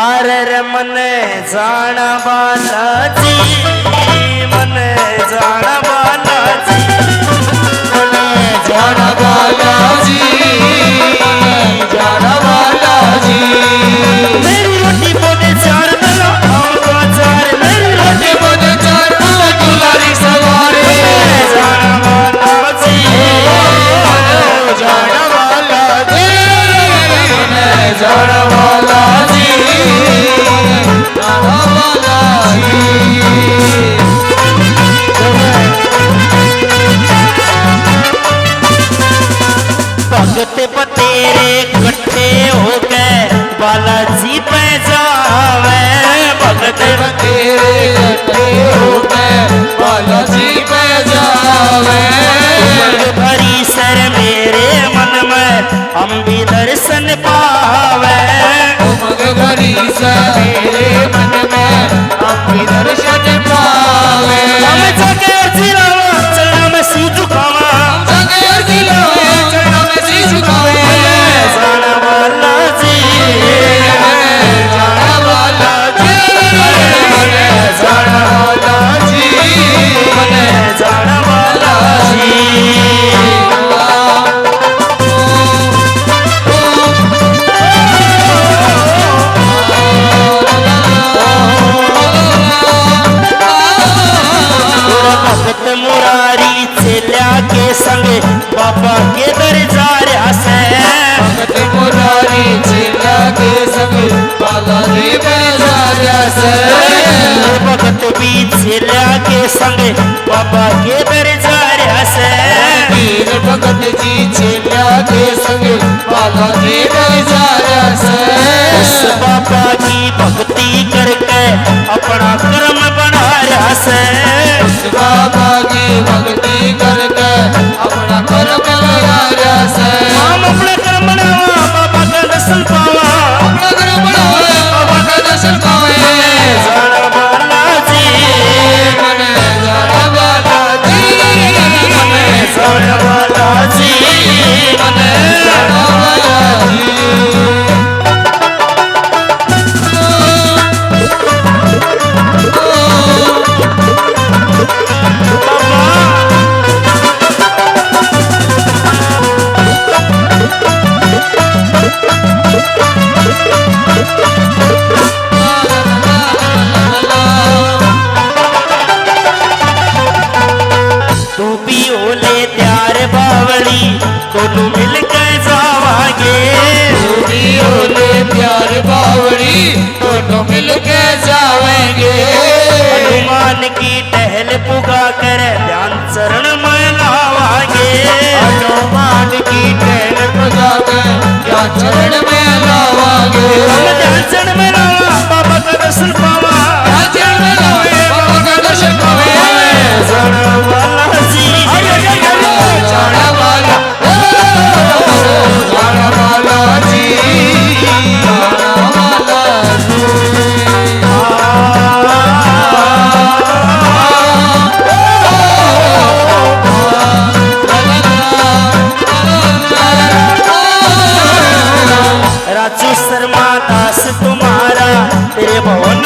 अरे रे मने जाना बालाजी मने जाना बालाजी मने जाना बालाजी जाना बालाजी मेरी रोटी बोले चार दलो हमको चार मेरी रोटी बोले चार दुलारी सवारी जाना बालाजी जाना बालाजी मने जाना बालाजी जाना बालाजी भगत बतेरे इकट्ठे हो गए बालाजी पे जावे भगत तेरे इकट्ठे हो गए बालाजी पे जावे उमंग भरी सर मेरे मन में हम भी दर्शन पावे उमंग भरी से मेरे मन में हम भी दर्शन पावे हम जगे जिलावा चलना में सी झुकावा हम जगे जिलावा चलना में सी झुकावे जाना बालाजी जाना बालाजी जाना बालाजी मने जाना बालाजी भगत मुरारी चेल्या के संग बाबा के दर जा रहा से भगत मुरारी चेला के संग बालाजी पे जा से भगत भी चेल्या के संग बाबा के दर जा रहा से वीर भगत जी चेला के संग बालाजी पे जा से उस बाबा की भक्ति करके अपना कर्म बना रहा से उस बाबा की भक्ति करके अपना कर्म लगा से हम अपना कर्म बनावा बाबा का दर्शन पावा अपना कर्म बनावे बाबा का दर्शन पावे जाना बालाजी मने जाना बालाजी मने जाना बालाजी मने जाना बालाजी तू भी ओले त्यार बावली दोनों मिलकर जावांगे पूरी ओले प्यार बावड़ी दोनों मिलके जावेंगे हनुमान की टहल पुगा कर ध्यान चरण में लावांगे हनुमान की टहल बजा कर क्या चरण में लावांगे हम ध्यान चरण में लावा बाबा का दर्शन पावा क्या चरण में लावे बाबा का दर्शन पावे जाना बालाजी जाना वाला जाना वाला जी जाना वाला जी राजू शर्मा दास तुम्हारा तेरे भवन